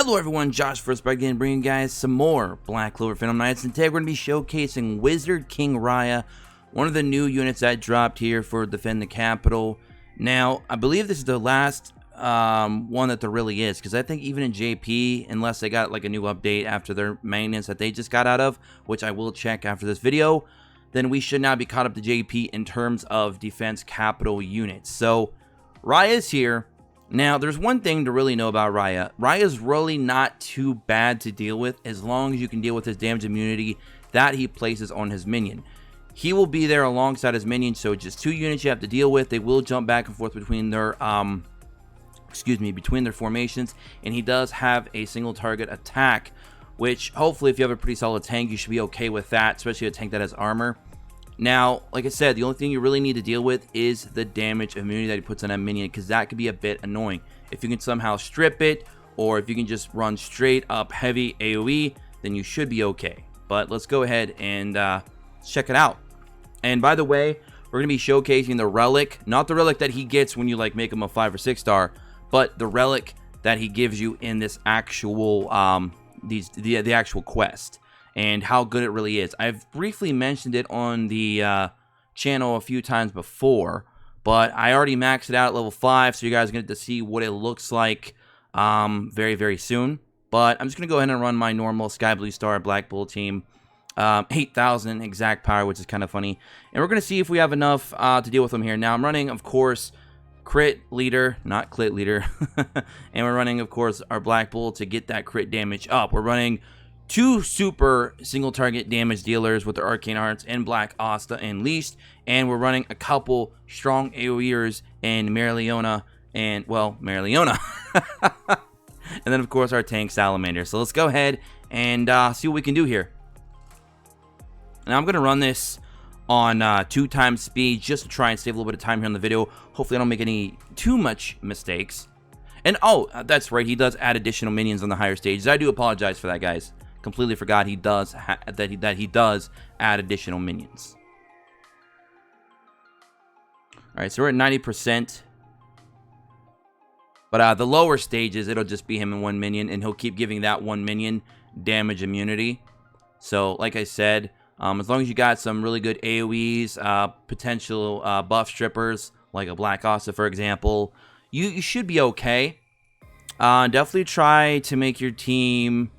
Hello everyone, Josh first back again, bringing you guys some more Black Clover Phantom Knights, and today we're going to be showcasing Wizard King Raia, one of the new units that dropped here for Defend the Capital. Now, I believe this is the last one that there really is, because I think even in JP, unless they got like a new update after their maintenance that they just got out of, which I will check after this video, then we should now be caught up to JP in terms of Defense Capital units. So, Raia's here. Now, there's one thing to really know about Raia. Raia's really not too bad to deal with as long as you can deal with his damage immunity that he places on his minion. He will be there alongside his minion, so just two units you have to deal with. They will jump back and forth between their between their formations, and he does have a single target attack, which hopefully if you have a pretty solid tank, you should be okay with that, especially a tank that has armor. Now, like I said, the only thing you really need to deal with is the damage immunity that he puts on that minion, because that could be a bit annoying. If you can somehow strip it, or if you can just run straight up heavy AoE, then you should be okay. But let's go ahead and check it out. And by the way, we're going to be showcasing the Relic, not the Relic that he gets when you like make him a 5 or 6 star, but the Relic that he gives you in this actual, the actual quest, and how good it really is. I've briefly mentioned it on the channel a few times before, but I already maxed it out at level 5, so you guys are going to get to see what it looks like very, very soon. But I'm just going to go ahead and run my normal Sky Blue Star Black Bull team, 8,000 exact power, which is kind of funny. And we're going to see if we have enough to deal with them here. Now, I'm running, of course, crit leader, not clit leader, and we're running, of course, our Black Bull to get that crit damage up. We're running 2 super single target damage dealers with their Arcane Hearts and Black Asta and Leashed, and we're running a couple strong AoEers in Marileona and, well, Marileona. And then, of course, our tank Salamander. So let's go ahead and see what we can do here. Now, I'm going to run this on 2 times speed just to try and save a little bit of time here on the video. Hopefully, I don't make any too much mistakes. And, oh, that's right, he does add additional minions on the higher stages. I do apologize for that, guys. Completely forgot he does that he does add additional minions. All right, so we're at 90%. But the lower stages, it'll just be him and 1 minion, and he'll keep giving that 1 minion damage immunity. So, like I said, as long as you got some really good AoEs, potential buff strippers, like a Black Asta, for example, you should be okay. Definitely try to make your team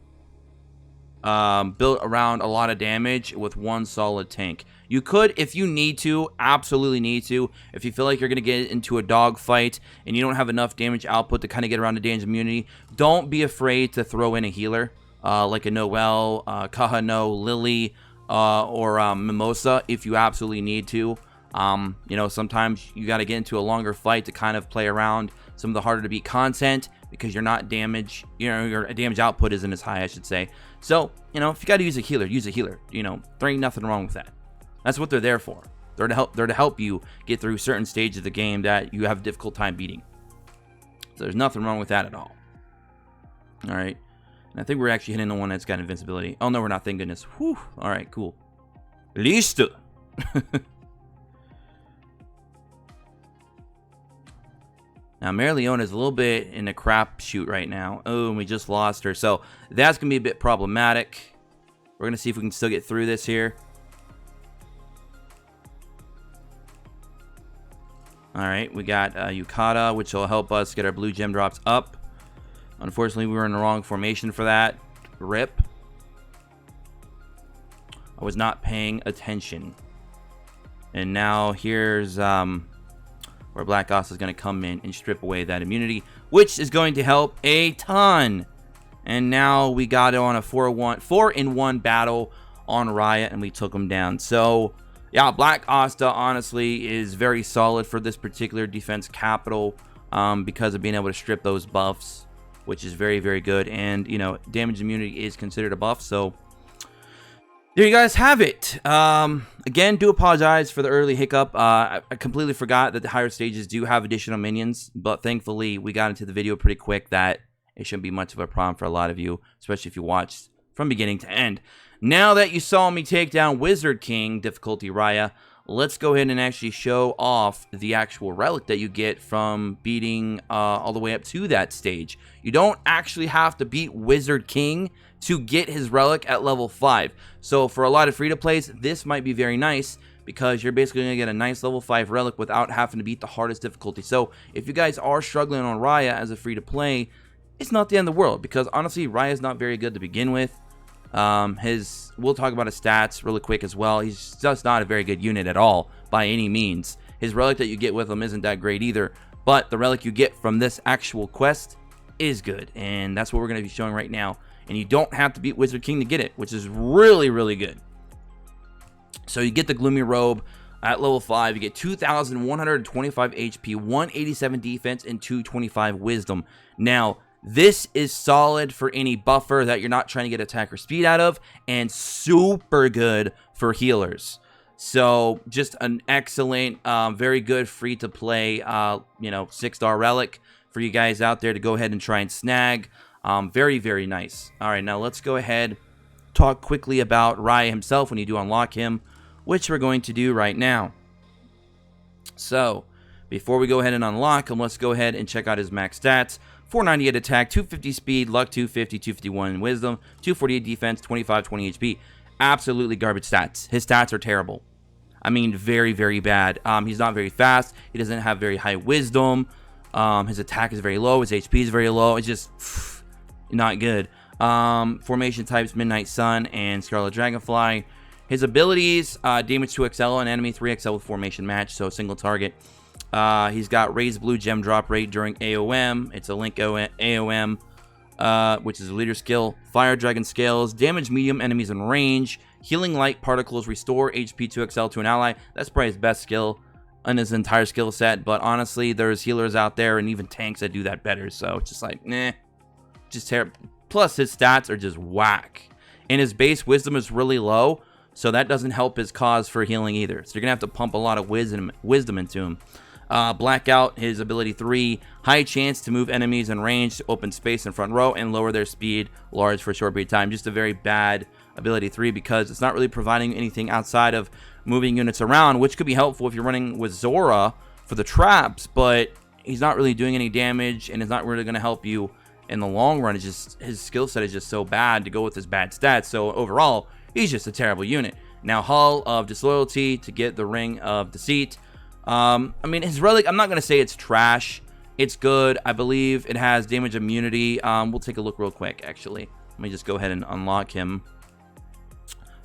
built around a lot of damage with 1 solid tank. You could, if you need to, absolutely need to. If you feel like you're going to get into a dog fight and you don't have enough damage output to kind of get around the damage immunity, don't be afraid to throw in a healer, like a Noelle, Kahano, Lily, or Mimosa, if you absolutely need to. You know, sometimes you got to get into a longer fight to kind of play around some of the harder to beat content, because you're not damage, you know, your damage output isn't as high, I should say. So, you know, if you got to use a healer, use a healer. You know, there ain't nothing wrong with that. That's what they're there for. They're to help you get through certain stages of the game that you have a difficult time beating. So there's nothing wrong with that at all. All right. And I think we're actually hitting the one that's got invincibility. Oh, no, we're not. Thank goodness. Whew. All right, cool. Listo. Now, Marileona is a little bit in a crapshoot right now. Oh, and we just lost her. So, that's going to be a bit problematic. We're going to see if we can still get through this here. Alright, we got Yukata, which will help us get our blue gem drops up. Unfortunately, we were in the wrong formation for that. RIP. I was not paying attention. And now, here's where Black Asta is going to come in and strip away that immunity, which is going to help a ton. And now we got it on a 4-in-1 battle on Raia, and we took him down. So, yeah, Black Asta, honestly, is very solid for this particular defense capital because of being able to strip those buffs, which is very, very good. And, you know, damage immunity is considered a buff, so there you guys have it. Again, do apologize for the early hiccup. I completely forgot that the higher stages do have additional minions, but thankfully we got into the video pretty quick that it shouldn't be much of a problem for a lot of you, especially if you watched from beginning to end. Now that you saw me take down Wizard King difficulty Raia, let's go ahead and actually show off the actual relic that you get from beating all the way up to that stage. You don't actually have to beat Wizard King to get his relic at level 5. So for a lot of free-to-plays, this might be very nice because you're basically going to get a nice level 5 relic without having to beat the hardest difficulty. So if you guys are struggling on Raia as a free-to-play, it's not the end of the world, because honestly, Raia is not very good to begin with. We'll talk about his stats really quick as well. He's just not a very good unit at all by any means. His relic that you get with him isn't that great either, but the relic you get from this actual quest is good, and that's what we're going to be showing right now. And you don't have to beat Wizard King to get it, which is really, really good. So you get the Gloomy Robe at level 5. You get 2,125 HP, 187 defense, and 225 wisdom. Now, this is solid for any buffer that you're not trying to get attacker speed out of, and super good for healers. So just an excellent, very good free-to-play, 6-star relic for you guys out there to go ahead and try and snag. Very, very nice. All right, now let's go ahead, talk quickly about Raia himself when you do unlock him, which we're going to do right now. So, before we go ahead and unlock him, let's go ahead and check out his max stats. 498 attack, 250 speed, luck 250, 251 wisdom, 248 defense, 25, 20 HP. Absolutely garbage stats. His stats are terrible. I mean, very, very bad. He's not very fast. He doesn't have very high wisdom. His attack is very low. His HP is very low. It's just not good. Formation types, Midnight Sun and Scarlet Dragonfly. His abilities, damage 2XL, an enemy 3XL with formation match, so single target. He's got raised blue gem drop rate during AOM. It's a Link AOM, which is a leader skill. Fire Dragon Scales, damage medium enemies in range. Healing light particles, restore HP 2XL to an ally. That's probably his best skill in his entire skill set, but honestly, there's healers out there and even tanks that do that better, so it's just like, nah. Just terrible. Plus, his stats are just whack. And his base wisdom is really low, so that doesn't help his cause for healing either. So you're going to have to pump a lot of wisdom into him. Blackout, his ability 3, high chance to move enemies in range to open space in front row and lower their speed large for a short period of time. Just a very bad ability 3 because it's not really providing anything outside of moving units around, which could be helpful if you're running with Zora for the traps, but he's not really doing any damage and it's not really going to help you in the long run. It's just his skill set is just so bad to go with his bad stats. So overall, he's just a terrible unit. Now, Hull of Disloyalty to get the Ring of Deceit. I mean, his relic, I'm not going to say it's trash. It's good. I believe it has damage immunity. We'll take a look real quick, actually. Let me just go ahead and unlock him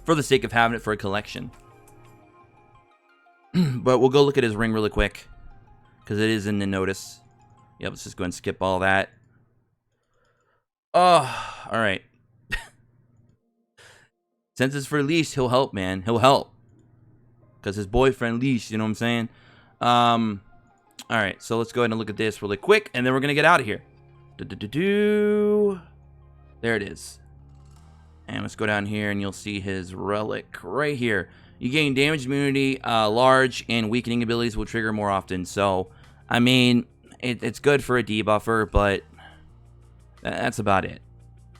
for the sake of having it for a collection. But we'll go look at his ring really quick because it is in the notice. Yep, let's just go ahead and skip all that. Oh, all right. Since it's for Leash, he'll help, man. He'll help. Because his boyfriend Leash, you know what I'm saying? All right, so let's go ahead and look at this really quick, and then we're going to get out of here. There it is. And let's go down here, and you'll see his relic right here. You gain damage immunity, large, and weakening abilities will trigger more often. So, I mean, it's good for a debuffer, but that's about it.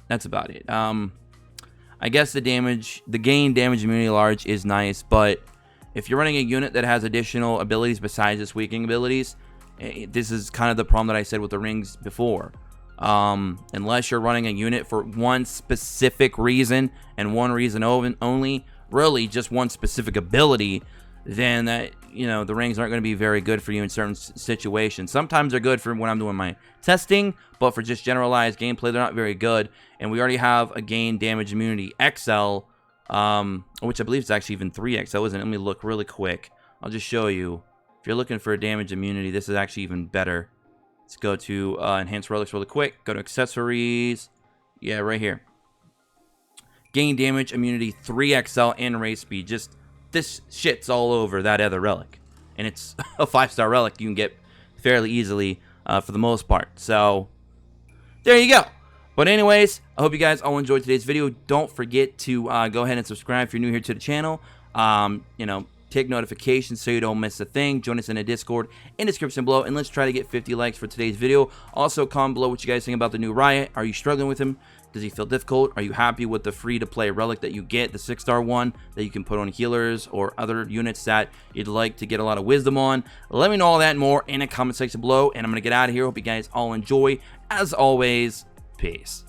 That's about it. I guess the gain damage immunity large is nice, but if you're running a unit that has additional abilities besides its weakening abilities, this is kind of the problem that I said with the rings before. Unless you're running a unit for one specific reason and one reason only, really just one specific ability, then that, the rings aren't going to be very good for you in certain situations. Sometimes they're good for when I'm doing my testing, but for just generalized gameplay, they're not very good. And we already have a gain damage immunity XL, which I believe is actually even 3XL, isn't it? Let me look really quick. I'll just show you. If you're looking for a damage immunity, this is actually even better. Let's go to Enhanced Relics really quick. Go to Accessories. Yeah, right here. Gain damage immunity 3XL and raise speed. Just this shit's all over that other relic. And it's a 5-star relic you can get fairly easily for the most part. So, there you go. But anyways, I hope you guys all enjoyed today's video. Don't forget to go ahead and subscribe if you're new here to the channel. take notifications so you don't miss a thing. Join us in a Discord in the description below, and let's try to get 50 likes for today's video. Also, comment below what you guys think about the new Raia. Are you struggling with him? Does he feel difficult? Are you happy with the free-to-play relic that you get, the 6-star one that you can put on healers or other units that you'd like to get a lot of wisdom on? Let me know all that and more in the comment section below, and I'm going to get out of here. Hope you guys all enjoy. As always, peace.